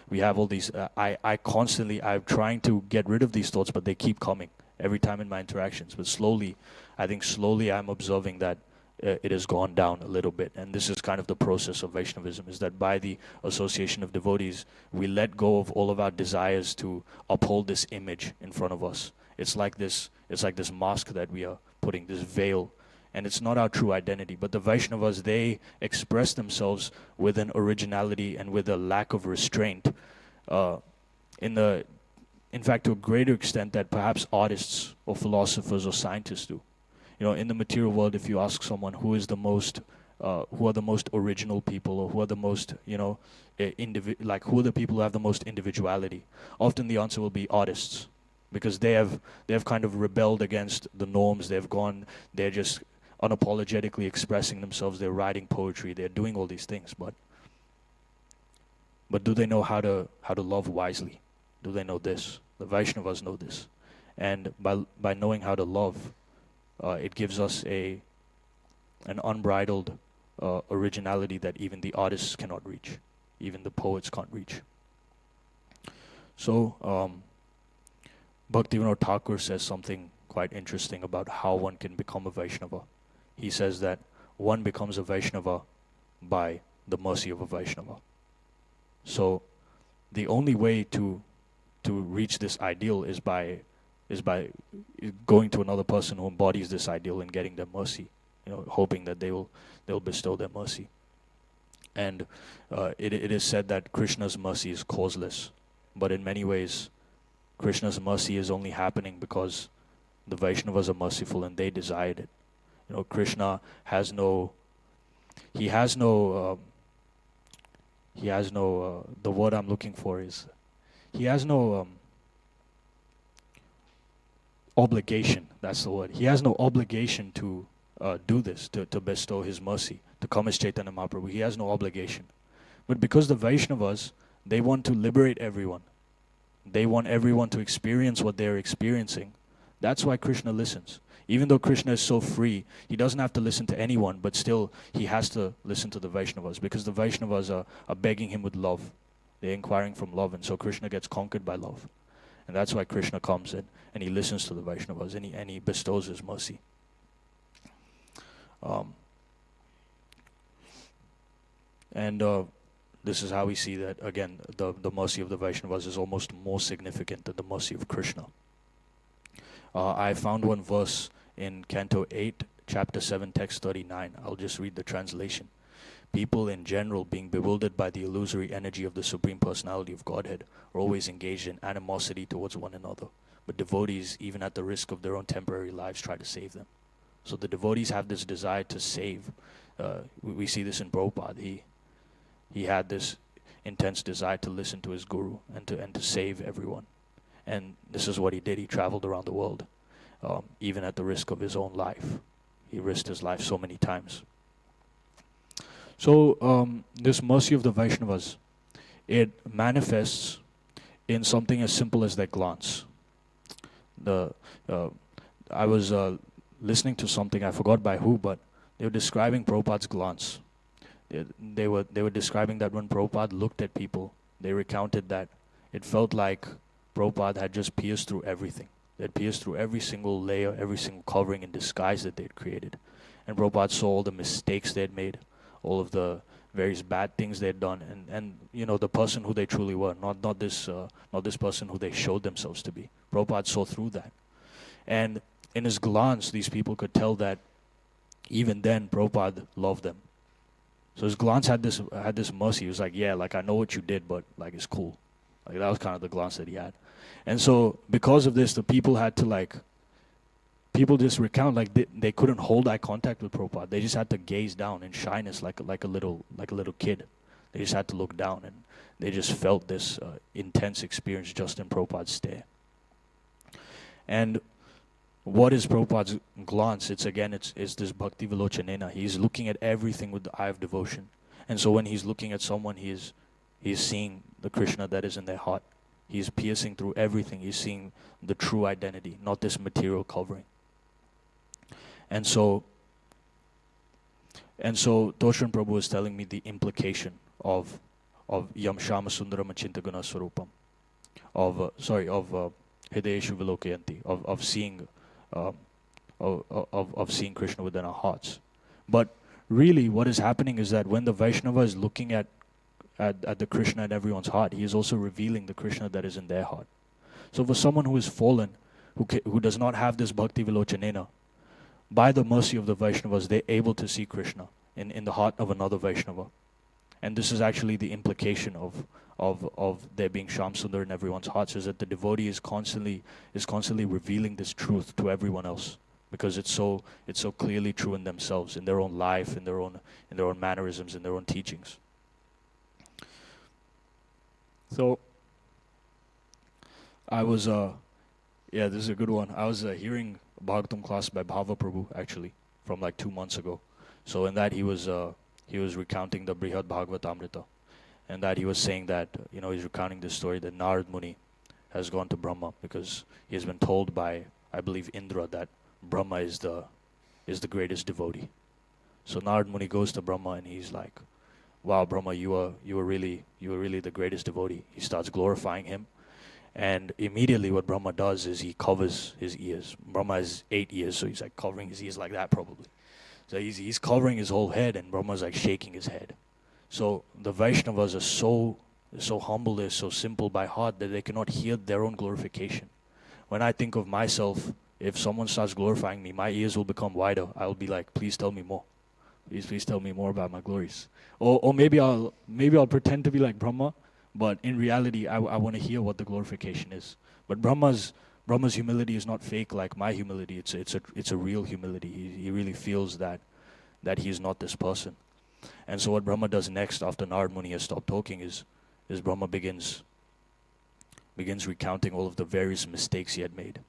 We have all these, I'm trying to get rid of these thoughts, but they keep coming every time in my interactions. But slowly I'm observing that it has gone down a little bit. And this is kind of the process of Vaishnavism, is that by the association of devotees, we let go of all of our desires to uphold this image in front of us. It's like this mask that we are putting, this veil, and it's not our true identity. But the Vaishnavas, they express themselves with an originality and with a lack of restraint, in fact, to a greater extent that perhaps artists or philosophers or scientists do. In the material world, if you ask someone who are the most original people, or who are the most, who are the people who have the most individuality, often the answer will be artists, because they have kind of rebelled against the norms. They're just unapologetically expressing themselves. They're writing poetry. They're doing all these things, but do they know how to love wisely? Do they know this? The Vaishnavas know this, and by knowing how to love, it gives us an unbridled originality that even the artists cannot reach, even the poets can't reach. So, Bhaktivinoda Thakur says something quite interesting about how one can become a Vaishnava. He says that one becomes a Vaishnava by the mercy of a Vaishnava. So, the only way to reach this ideal is by going to another person who embodies this ideal and getting their mercy, hoping that they'll bestow their mercy. And it is said that Krishna's mercy is causeless, but in many ways, Krishna's mercy is only happening because the Vaishnavas are merciful and they desired it. Krishna has no, the word I'm looking for is, he has no obligation, that's the word. He has no obligation to do this, to bestow his mercy, to come as Chaitanya Mahaprabhu. He has no obligation. But because the Vaishnavas, they want to liberate everyone. They want everyone to experience what they're experiencing. That's why Krishna listens. Even though Krishna is so free, he doesn't have to listen to anyone, but still he has to listen to the Vaishnavas, because the Vaishnavas are begging him with love. They're inquiring from love, and so Krishna gets conquered by love. And that's why Krishna comes in and he listens to the Vaishnavas and he bestows his mercy. This is how we see that, again, the mercy of the Vaishnavas is almost more significant than the mercy of Krishna. I found one verse in Canto 8, Chapter 7, Text 39. I'll just read the translation. People in general, being bewildered by the illusory energy of the Supreme Personality of Godhead, are always engaged in animosity towards one another. But devotees, even at the risk of their own temporary lives, try to save them. So the devotees have this desire to save. We see this in Prabhupada. He had this intense desire to listen to his guru and to save everyone. And this is what he did. He traveled around the world, even at the risk of his own life. He risked his life so many times. So this mercy of the Vaishnavas, it manifests in something as simple as their glance. I was listening to something, I forgot by who, but they were describing Prabhupada's glance. They were describing that when Prabhupada looked at people, they recounted that it felt like Prabhupada had just pierced through everything. They had pierced through every single layer, every single covering and disguise that they had created. And Prabhupada saw all the mistakes they had made, all of the various bad things they had done, and the person who they truly were, not this person who they showed themselves to be. Prabhupada saw through that. And in his glance, these people could tell that even then Prabhupada loved them. So his glance had this mercy. He was like, yeah, like I know what you did, but like it's cool. Like that was kind of the glance that he had. And so because of this, the people had to people just recount they couldn't hold eye contact with Prabhupada. They just had to gaze down in shyness like a little kid. They just had to look down, and they just felt this intense experience just in Prabhupada's stare. And what is Prabhupada's glance? It's this Bhakti Vilochanena. He's looking at everything with the eye of devotion. And so when he's looking at someone, he's seeing the Krishna that is in their heart. He's piercing through everything. He's seeing the true identity, not this material covering. And so Toshan Prabhu is telling me the implication of Yam Shama Sundaram Achintaguna Swarupam, of Hidayeshu Vilokayanti, of seeing seeing Krishna within our hearts. But really what is happening is that when the Vaishnava is looking at the Krishna in everyone's heart, he is also revealing the Krishna that is in their heart. So for someone who is fallen, who does not have this Bhakti Vilochanena, by the mercy of the Vaishnavas, they're able to see Krishna in the heart of another Vaishnava. And this is actually the implication of there being Shyam Sundar in everyone's hearts, is that the devotee is constantly revealing this truth to everyone else, because it's so clearly true in themselves, in their own life, in their own mannerisms, in their own teachings. So I was this is a good one. I was hearing a Bhagavatam class by Bhava Prabhu actually from like 2 months ago. So in that he was recounting the Brihad Bhagavatamrita, and that he was saying that he's recounting this story that Narad Muni has gone to Brahma because he has been told by, I believe, Indra that Brahma is the greatest devotee. So Narad Muni goes to Brahma and he's like, "Wow, Brahma, you were really the greatest devotee." He starts glorifying him, and immediately what Brahma does is he covers his ears. Brahma has 8 ears, so he's like covering his ears like that probably. So he's covering his whole head, and Brahma's like shaking his head. So the Vaishnavas are so humble, they're so simple by heart that they cannot hear their own glorification. When I think of myself, if someone starts glorifying me, my ears will become wider. I'll be like, "Please tell me more. Please tell me more about my glories." Or maybe I'll pretend to be like Brahma, but in reality, I want to hear what the glorification is. But Brahma's humility is not fake like my humility. It's a real humility. He really feels that he is not this person. And so what Brahma does next after Narad Muni has stopped talking is Brahma begins recounting all of the various mistakes he had made.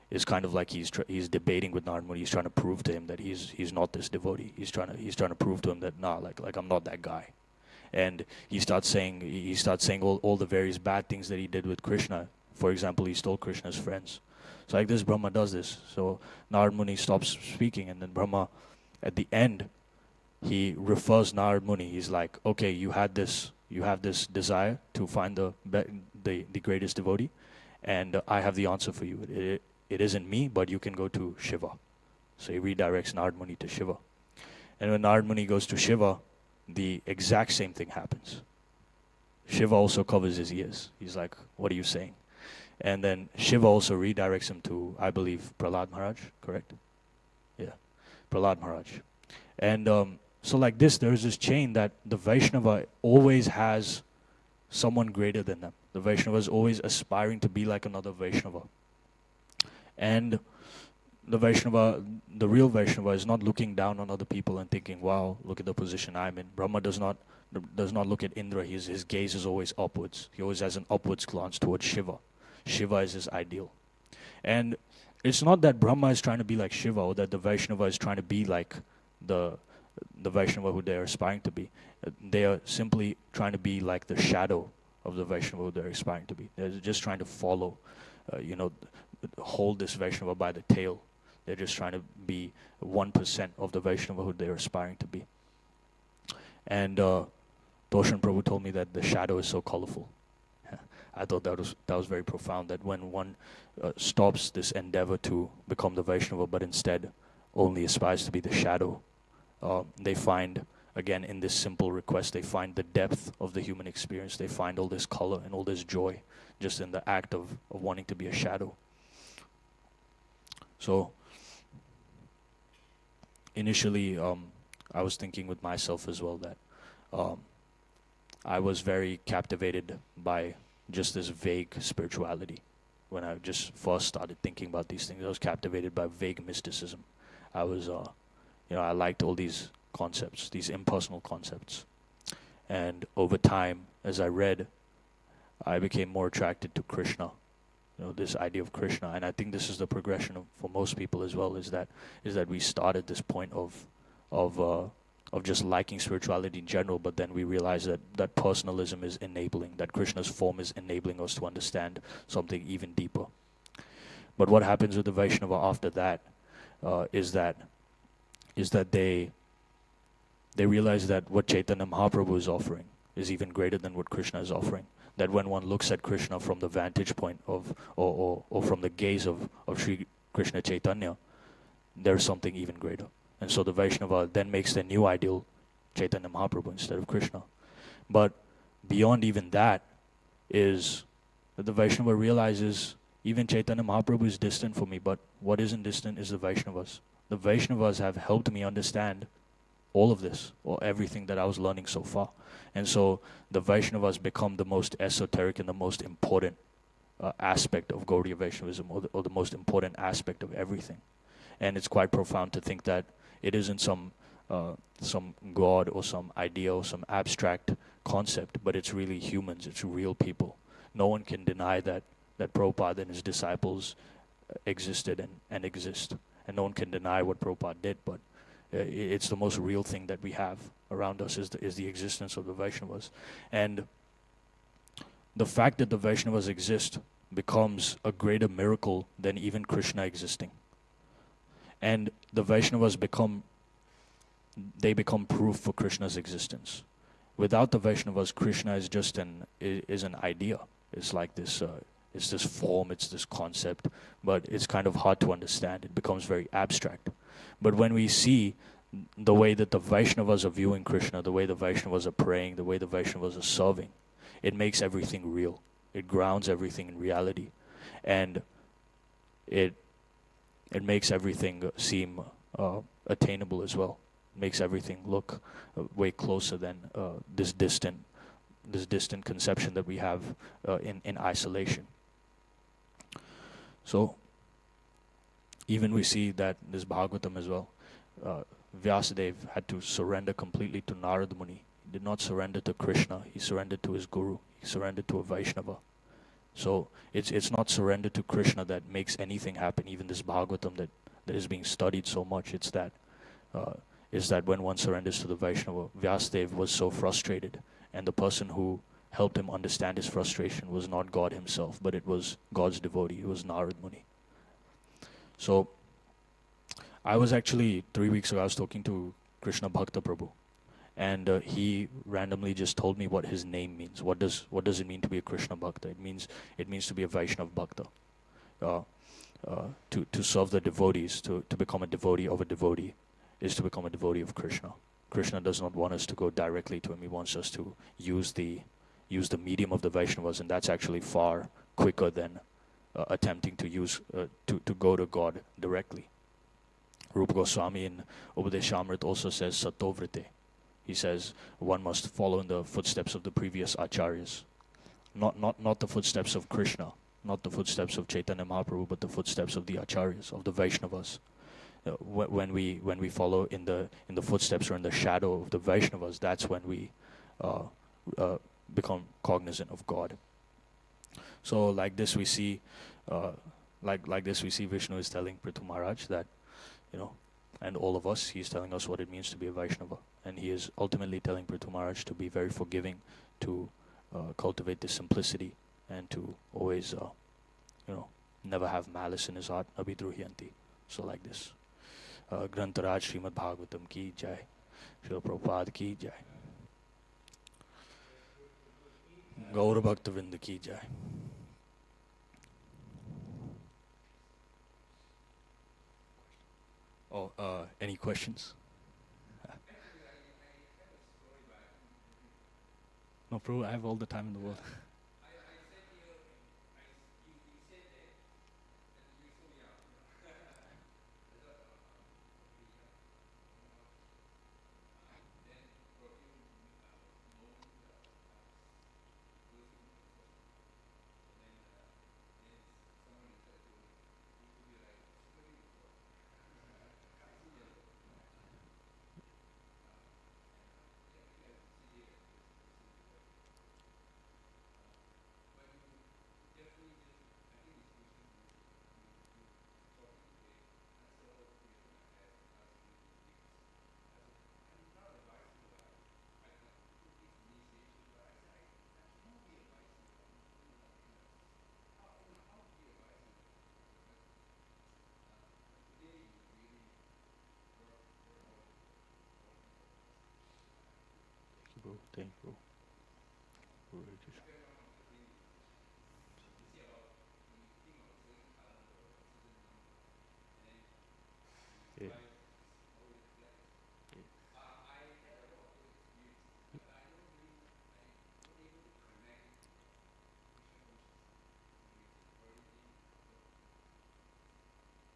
It's kind of like he's debating with Narad Muni. He's trying to prove to him that he's not this devotee. He's trying to prove to him that like I'm not that guy. And he starts saying all the various bad things that he did with Krishna. For example, he stole Krishna's friends. So like this, Brahma does this. So Narad Muni stops speaking, and then Brahma, at the end, he refers Narad Muni. He's like, "Okay, you have this desire to find the greatest devotee, and I have the answer for you. It isn't me, but you can go to Shiva." So he redirects Narad Muni to Shiva. And when Narad Muni goes to Shiva, the exact same thing happens. Shiva also covers his ears. He's like, "What are you saying?" And then Shiva also redirects him to, I believe, Prahlad Maharaj, correct? Yeah, Prahlad Maharaj. And so like this, there's this chain that the Vaishnava always has someone greater than them. The Vaishnava is always aspiring to be like another Vaishnava. And the real Vaishnava is not looking down on other people and thinking, "Wow, look at the position I'm in." Brahma does not look at Indra. His gaze is always upwards. He always has an upwards glance towards Shiva. Shiva is his ideal. And it's not that Brahma is trying to be like Shiva, or that the Vaishnava is trying to be like the Vaishnava who they are aspiring to be. They are simply trying to be like the shadow of the Vaishnava who they're aspiring to be. They're just trying to follow, hold this Vaishnava by the tail. They're just trying to be 1% of the Vaishnava who they're aspiring to be. And Toshan Prabhu told me that the shadow is so colorful. I thought that was very profound, that when one stops this endeavor to become the Vaishnava, but instead only aspires to be the shadow, they find, again, in this simple request, they find the depth of the human experience. They find all this color and all this joy just in the act of wanting to be a shadow. So initially, I was thinking with myself as well that I was very captivated by just this vague spirituality. When I just first started thinking about these things, I was captivated by vague mysticism. I was, I liked all these concepts, these impersonal concepts. And over time, as I read, I became more attracted to Krishna. This idea of Krishna, and I think this is the progression for most people as well. Is that we start at this point of just liking spirituality in general, but then we realize that personalism is enabling, that Krishna's form is enabling us to understand something even deeper. But what happens with the Vaishnava after that is that they realize that what Chaitanya Mahaprabhu is offering is even greater than what Krishna is offering. That when one looks at Krishna from the vantage point of, or from the gaze of Sri Krishna Chaitanya, there's something even greater. And so the Vaishnava then makes their new ideal Chaitanya Mahaprabhu instead of Krishna. But beyond even that is that the Vaishnava realizes even Chaitanya Mahaprabhu is distant for me, but what isn't distant is the Vaishnavas. The Vaishnavas have helped me understand all of this, or everything that I was learning so far. And so the Vaishnavas become the most esoteric and the most important aspect of Gaudiya Vaishnavism, or the most important aspect of everything. And it's quite profound to think that it isn't some god or some idea or some abstract concept, but it's really humans, it's real people. No one can deny that Prabhupada and his disciples existed and exist. And no one can deny what Prabhupada did, but it's the most real thing that we have around us is the existence of the Vaishnavas. And the fact that the Vaishnavas exist becomes a greater miracle than even Krishna existing. And the Vaishnavas become proof for Krishna's existence. Without the Vaishnavas, Krishna is just an idea. It's like this it's this form, it's this concept, but it's kind of hard to understand. It becomes very abstract. But when we see the way that the Vaishnavas are viewing Krishna, the way the Vaishnavas are praying, the way the Vaishnavas are serving, it makes everything real. It grounds everything in reality. And it makes everything seem attainable as well. It makes everything look way closer than this distant conception that we have in isolation. So even we see that this Bhagavatam as well, Vyasadeva had to surrender completely to Narada Muni. He did not surrender to Krishna, he surrendered to his guru, he surrendered to a Vaishnava. So it's not surrender to Krishna that makes anything happen. Even this Bhagavatam that is being studied so much, is that when one surrenders to the Vaishnava. Vyasadeva was so frustrated, and the person who helped him understand his frustration was not God himself, but it was God's devotee, it was Narad Muni. So I was actually, 3 weeks ago, I was talking to Krishna Bhakta Prabhu, and he randomly just told me what his name means. What does it mean to be a Krishna Bhakta? It means to be a Vaishnav Bhakta, to serve the devotees, to become a devotee of a devotee, is to become a devotee of Krishna. Krishna does not want us to go directly to him. He wants us to use the medium of the Vaishnavas, and that's actually far quicker than attempting to go to God directly. Rupa Goswami in Upadeshamrit also says Satovrite. He says one must follow in the footsteps of the previous acharyas, not the footsteps of Krishna, not the footsteps of Chaitanya Mahaprabhu, but the footsteps of the acharyas, of the Vaishnavas. When we follow in the footsteps or in the shadow of the Vaishnavas, that's when we become cognizant of God. So like this we see, Vishnu is telling Prithu Maharaj that, and all of us, he's telling us what it means to be a Vaishnava, and he is ultimately telling Prithu Maharaj to be very forgiving, to cultivate this simplicity, and to always, never have malice in his heart. Abhidruhyanti. So like this. Grantaraj Srimad Bhagavatam ki jai. Srila Prabhupada ki jai. Gaura Bhakta Vrinda ki jai. Oh, any questions? No, Prabhu, I have all the time in the world. Thank you. Hare Krishna. Yeah.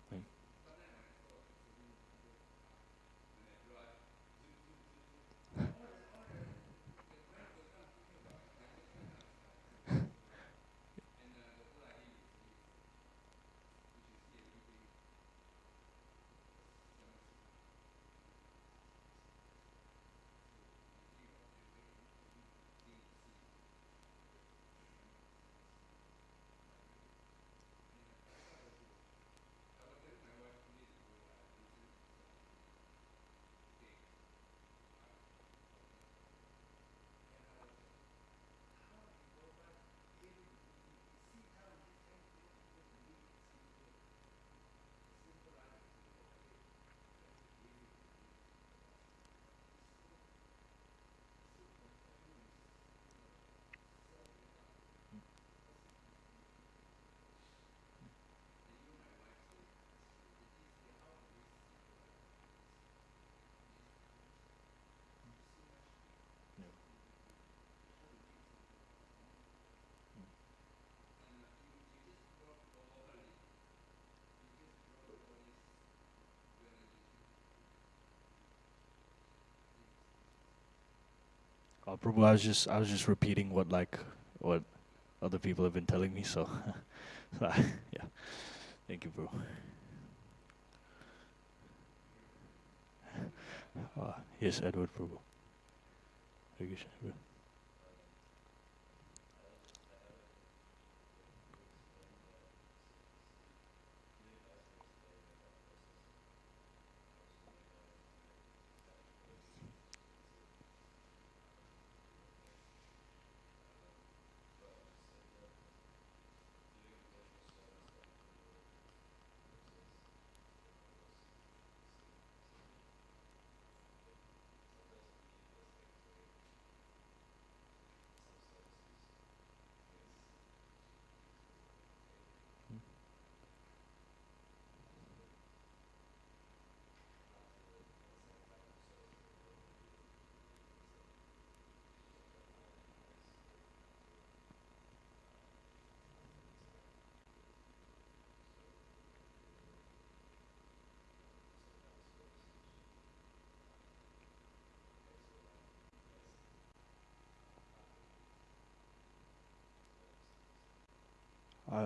Thank Prabhu, I was just repeating what other people have been telling me. So, yeah. Thank you, bro. Yes, Edward, Prabhu. Hare Krishna, bro.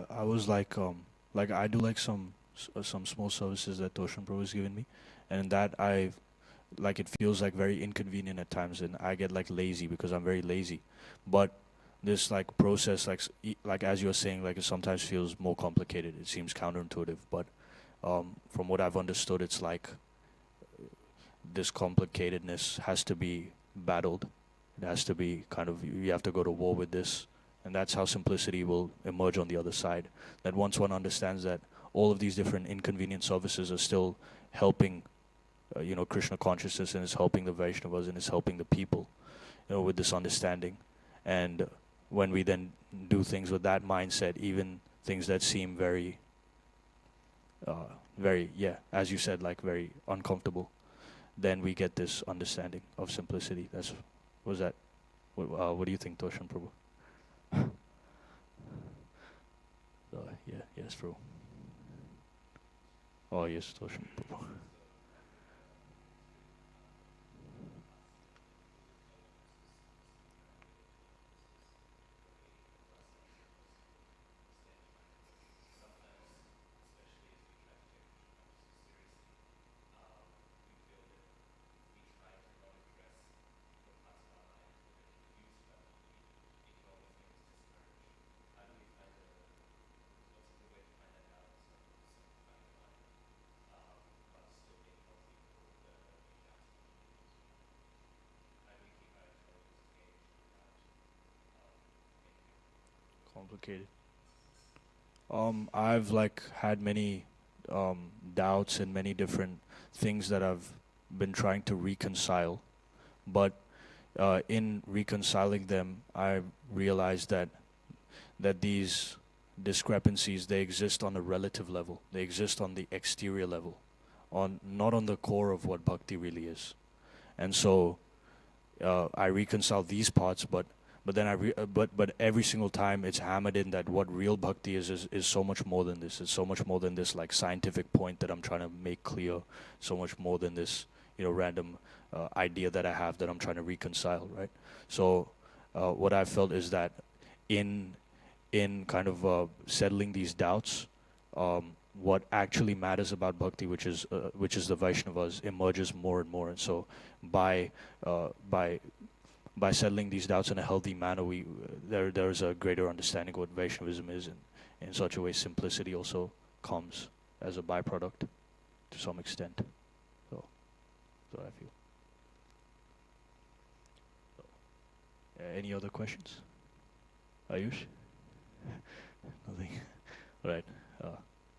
I was like I do like some small services that Toshan Pro has given me, and that I like it feels like very inconvenient at times, and I get like lazy because I'm very lazy. But this like process, like as you're saying, like it sometimes feels more complicated. It seems counterintuitive, but from what I've understood, it's like this complicatedness has to be battled. It has to be kind of, you have to go to war with this. And that's how simplicity will emerge on the other side. That once one understands that all of these different inconvenient services are still helping, Krishna consciousness, and is helping the Vaishnavas, and is helping the people, with this understanding. And when we then do things with that mindset, even things that seem very, yeah, as you said, like very uncomfortable, then we get this understanding of simplicity. Was that, what do you think, Toshan Prabhu? Yeah, yes, bro. Oh, yes, Toshan Prabhu. Complicated. I've like had many doubts and many different things that I've been trying to reconcile, but in reconciling them, I realized that these discrepancies, they exist on a relative level. They exist on the exterior level, on not on the core of what bhakti really is. And so I reconcile these parts, but then but every single time it's hammered in that what real bhakti is so much more than this. It's so much more than this like scientific point that I'm trying to make clear. So much more than this, random idea that I have that I'm trying to reconcile, right? So what I felt is that in kind of settling these doubts, what actually matters about bhakti, which is the Vaishnavas, emerges more and more. And so by settling these doubts in a healthy manner, there's a greater understanding of what Vaishnavism is, and in such a way simplicity also comes as a byproduct to some extent. So that's what I feel. So, any other questions? Ayush? Nothing. All right.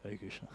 Hare Krishna.